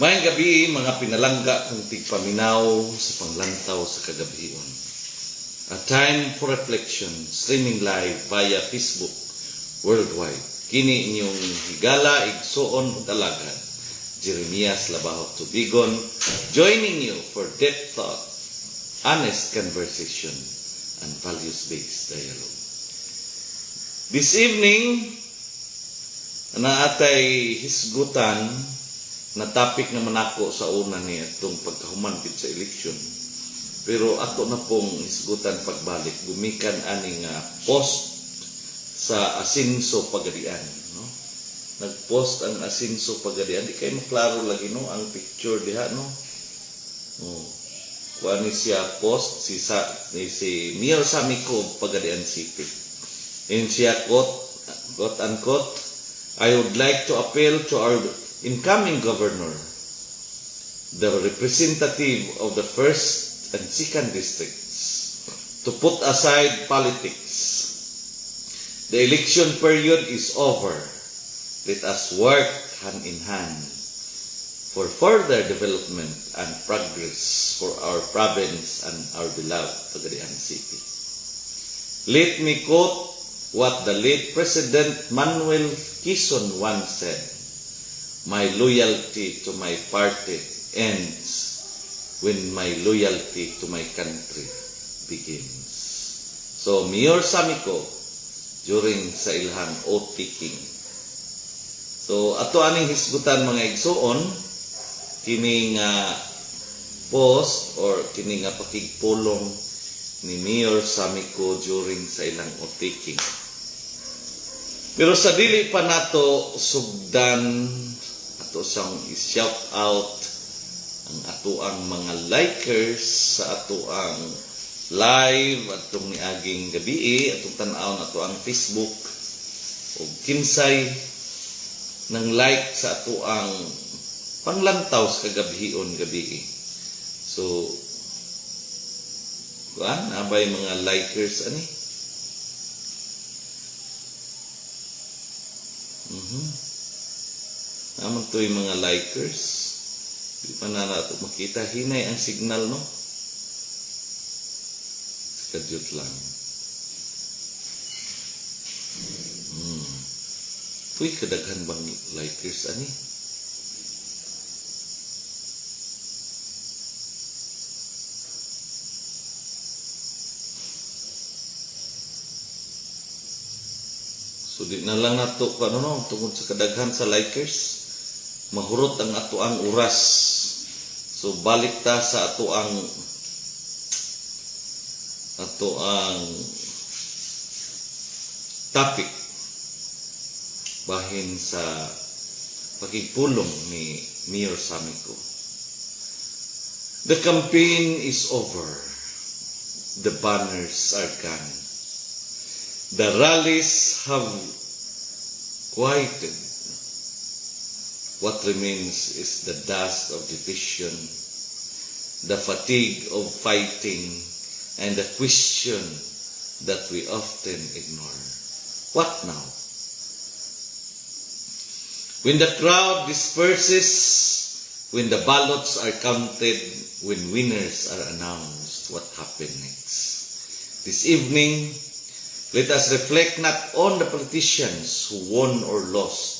Mayang gabi, mga pinalangga kong tigpaminaw sa panglantaw sa kagabion. A time for reflection, streaming live via Facebook worldwide. Kini inyong higala, igsuon ug dalagan, Jeremias Labaho Tubigon, joining you for depth thought, honest conversation, and values-based dialogue. This evening, naatay hisgutan na topic naman ako sa una niya itong pagkahuman sa eleksyon. Pero ato na pong hisgutan pagbalik, gumikan aning post sa Asinso Pagadian. No? Nag-post ang Asinso Pagadian. Di kayo maklaro lagi no ang picture diha no. Oh. Kuan ni siya post si Mayor Samiko Pagadian City. And siya quote unquote, I would like to appeal to our incoming governor, the representative of the 1st and 2nd districts, to put aside politics. The election period is over. Let us work hand in hand for further development and progress for our province and our beloved Pagadian City. Let me quote what the late President Manuel Quezon once said, "My loyalty to my party ends when my loyalty to my country begins." So, Mayor Samiko, during sa ilhang oath-taking. So, ato aning hisgutan mga igsuon, kining post or kining pakigpulong ni Mayor Samiko during sa ilang oath-taking. Pero sa dili pa nato sugdan, ato siyang i-shout out ang ato ang mga likers sa ato ang live atong niaging gabi, atong tan-aw na ato ang Facebook o kinsay ng like sa ato ang panglantaw sa kagabion gabi. So, kuan abay mga likers ani. Naman to yung mga likers. Di pa na nato makita. Hinay ang signal, no? Kadyot lang. Uy, kadaghan bang likers, ani? So, di na lang nato, tungkol sa kadaghan sa likers, mahurot ang ato ang oras. So, balik ta sa ato ang topic bahin sa pagigpulong ni Mayor Samiko. The campaign is over. The banners are gone. The rallies have quieted. What remains is the dust of division, the fatigue of fighting, and the question that we often ignore. What now? When the crowd disperses, when the ballots are counted, when winners are announced, what happened next? This evening, let us reflect not on the politicians who won or lost,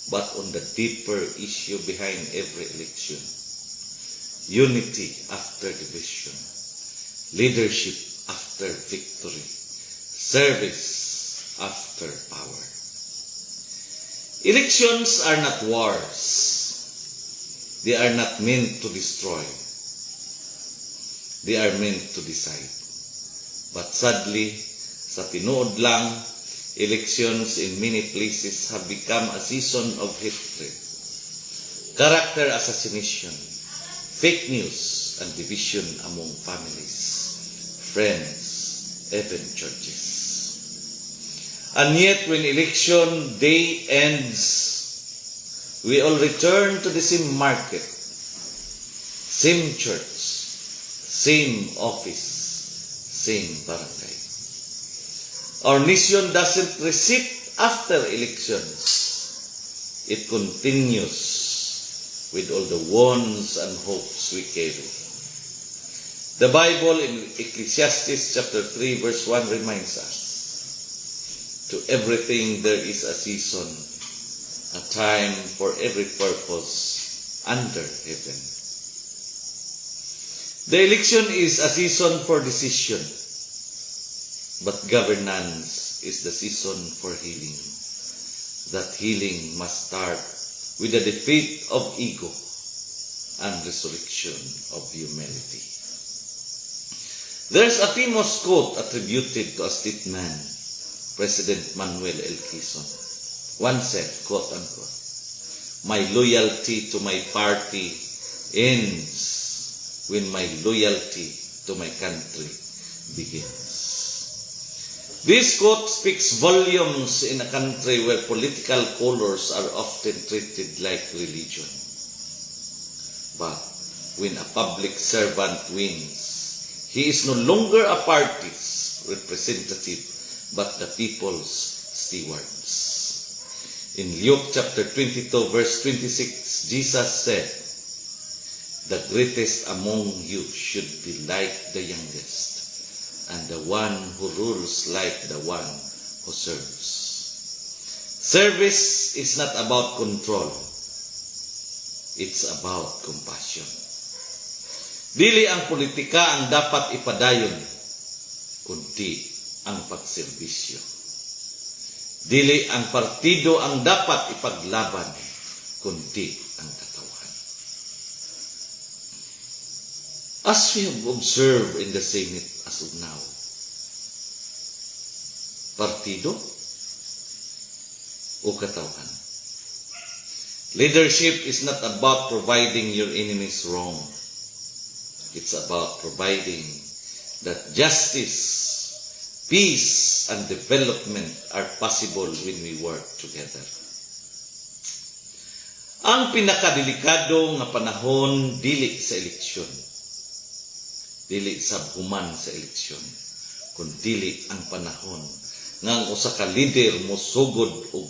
but on the deeper issue behind every election. Unity after division. Leadership after victory. Service after power. Elections are not wars. They are not meant to destroy. They are meant to decide. But sadly, sa tinuod lang, elections in many places have become a season of hatred, character assassination, fake news, and division among families, friends, even churches. And yet, when election day ends, we all return to the same market, same church, same office, same barangay. Our nation doesn't recede after elections. It continues with all the wants and hopes we carry. The Bible in Ecclesiastes chapter 3 verse 1 reminds us, to everything there is a season, a time for every purpose under heaven. The election is a season for decision, but governance is the season for healing. That healing must start with the defeat of ego and resurrection of humility. There's a famous quote attributed to a statesman, President Manuel L. Quezon. One said, quote unquote, "My loyalty to my party ends when my loyalty to my country begins." This quote speaks volumes in a country where political colors are often treated like religion. But when a public servant wins, he is no longer a party's representative, but the people's stewards. In Luke chapter 22 verse 26, Jesus said, "The greatest among you should be like the youngest, and the one who rules like the one who serves." Service is not about control. It's about compassion. Dili ang politika ang dapat ipadayon, kundi ang pagserbisyo. Dili ang partido ang dapat ipaglaban, kundi ang katawan. As we have observed in the Senate as of now, partido o katawan? Leadership is not about providing your enemies wrong. It's about providing that justice, peace, and development are possible when we work together. Ang pinakadelikado nga panahon dili sa eleksyon, dili sa human sa eleksyon, kundi ang panahon nga ang usa ka leader mosugod og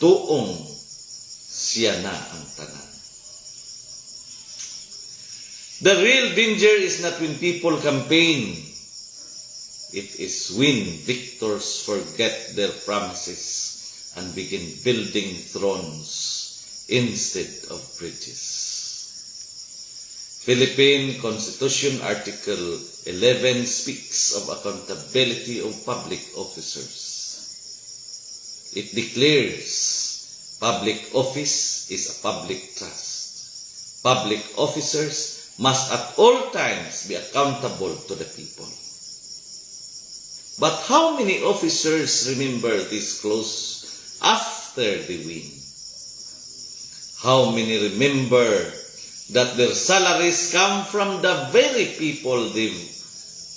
tuong siya na ang tanan. The real danger is not when people campaign. It is when victors forget their promises and begin building thrones instead of bridges. Philippine Constitution Article 11 speaks of accountability of public officers. It declares public office is a public trust. Public officers must at all times be accountable to the people. But how many officers remember this clause after they win? How many remember that their salaries come from the very people they've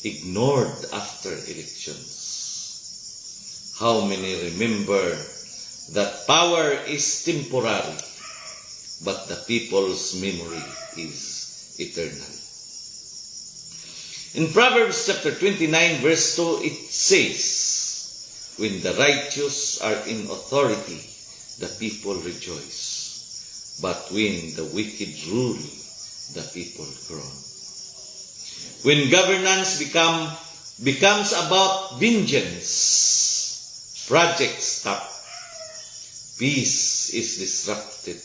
ignored after elections? How many remember that power is temporary, but the people's memory is eternal? In Proverbs chapter 29 verse 2, it says, "When the righteous are in authority, the people rejoice. But when the wicked rule, the people groan." When governance becomes about vengeance, projects stop. Peace is disrupted.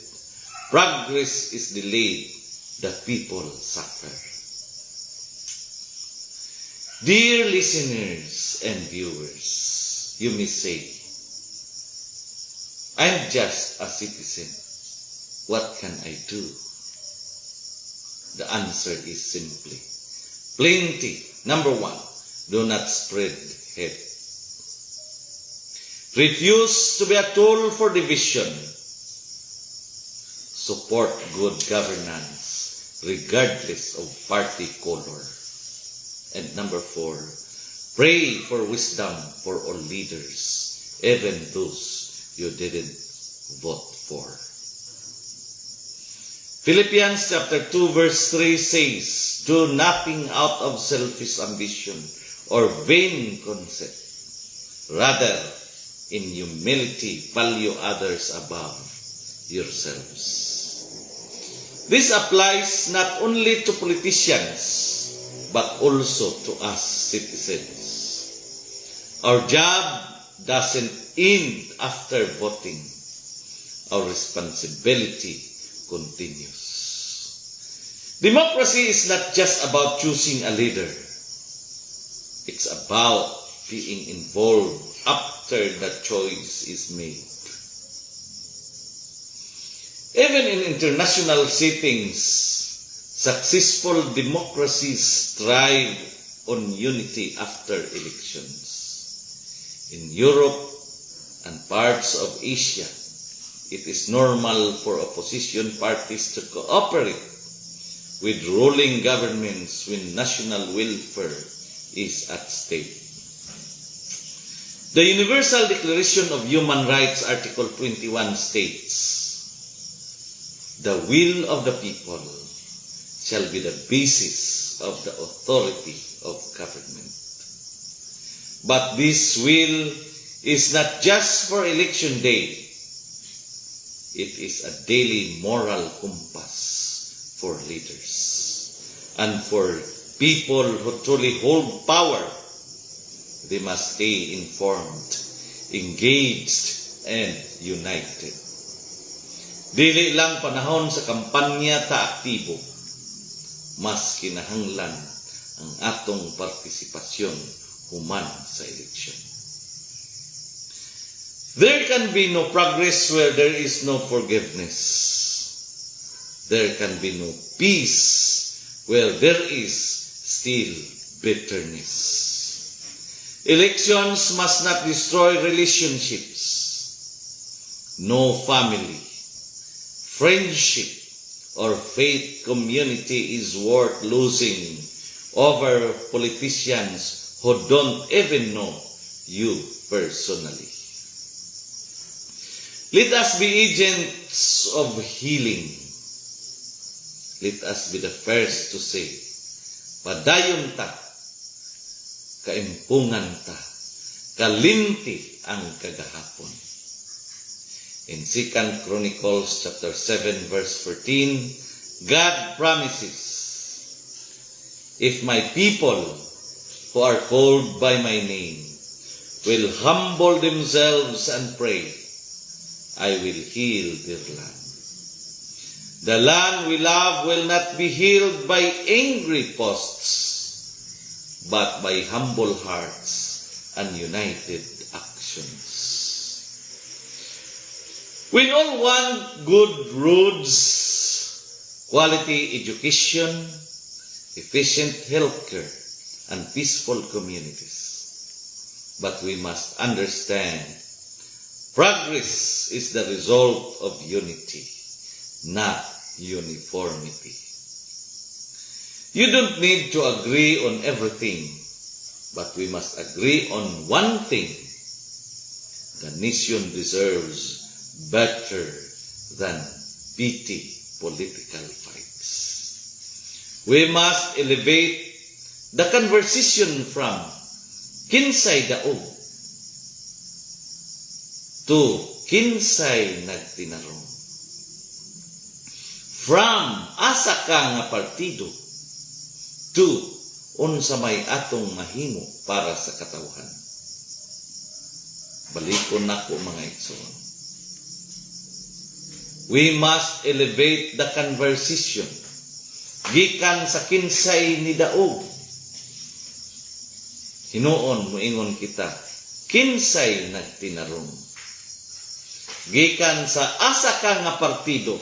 Progress is delayed. The people suffer. Dear listeners and viewers, you may say, "I'm just a citizen. What can I do?" The answer is simply plenty. Number one, do not spread hate. Refuse to be a tool for division. Support good governance, regardless of party color. And number four, pray for wisdom for all leaders, even those you didn't vote for. Philippians chapter 2 verse 3 says, "Do nothing out of selfish ambition or vain conceit. Rather, in humility, value others above yourselves." This applies not only to politicians, but also to us citizens. Our job doesn't end after voting. Our responsibility continues. Democracy is not just about choosing a leader. It's about being involved after the choice is made. Even in international settings, successful democracies thrive on unity after elections. In Europe and parts of Asia, it is normal for opposition parties to cooperate with ruling governments when national welfare is at stake. The Universal Declaration of Human Rights, Article 21 states, "The will of the people shall be the basis of the authority of government." But this will is not just for election day. It is a daily moral compass for leaders and for people who truly hold power. They must stay informed, engaged, and united. Dili lang panahon sa kampanya ta aktibo, mas kinahanglan ang atong partisipasyon human sa eleksyon. There can be no progress where there is no forgiveness. There can be no peace where there is still bitterness. Elections must not destroy relationships. No family, friendship, or faith community is worth losing over politicians who don't even know you personally. Let us be agents of healing. Let us be the first to say, "Padayon ta, kaimpungan ta, kalimti ang kagahapon." In 2 Chronicles chapter 7 verse 14, God promises, "If my people who are called by my name will humble themselves and pray, I will heal their land." The land we love will not be healed by angry posts, but by humble hearts and united actions. We all want good roads, quality education, efficient healthcare, and peaceful communities. But we must understand, progress is the result of unity, not uniformity. You don't need to agree on everything, but we must agree on one thing: the nation deserves better than petty political fights. We must elevate the conversation from kinsay daog to kinsay nagtinarong. From asa ka nga partido to unsa may atong mahimo para sa katawhan. Balikon nako mga igsoon. We must elevate the conversation gikan sa kinsay ni daog. Hinuon moingon kita, kinsay nagtinarong. Gikan sa asa ka nga partido,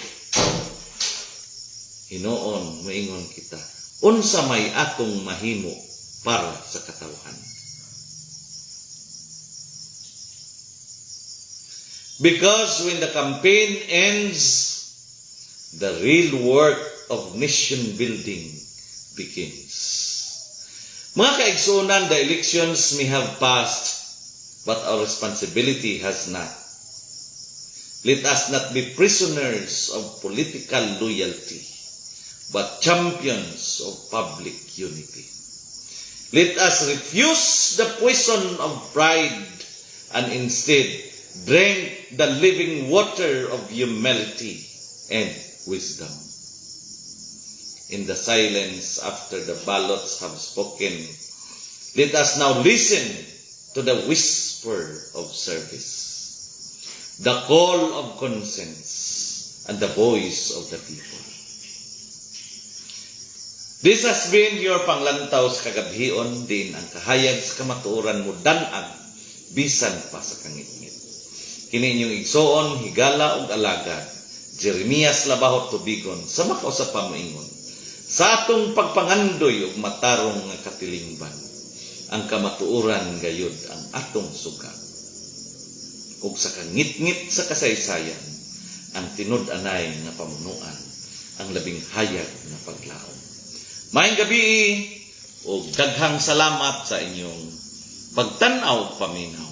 hinuon moingon kita, unsa may atong mahimo para sa katawhan. Because when the campaign ends, the real work of nation building begins. Mga kaigsunan, the elections may have passed, but our responsibility has not. Let us not be prisoners of political loyalty, but champions of public unity. Let us refuse the poison of pride and instead drink the living water of humility and wisdom. in the silence after the ballots have spoken. Let us now listen to the whisper of service, the call of conscience, and the voice of the people. This has been your panglantaw sa kagabhion, din ang kahayag sa kamatuoran mo danag, bisan pa sa kangitngit. Kini inyong igsoon, higala ug alagad, Jeremias Labahot Tubigon, sa makaw sa pamuingon, sa atong pagpangandoy ug matarong nga katilingban, ang kamatuoran gayud ang atong sugat. Ug sa kangitngit sa kasaysayan, ang tinud-anay nga pamunuan, ang labing hayag nga paglaom. Maayong gabi ug daghang salamat sa inyong pagtan-aw paminaw.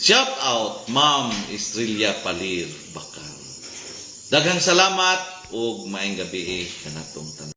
Shout out Ma'am Estrella Palir Bakal. Daghang salamat ug maayong gabi kanatong tanan.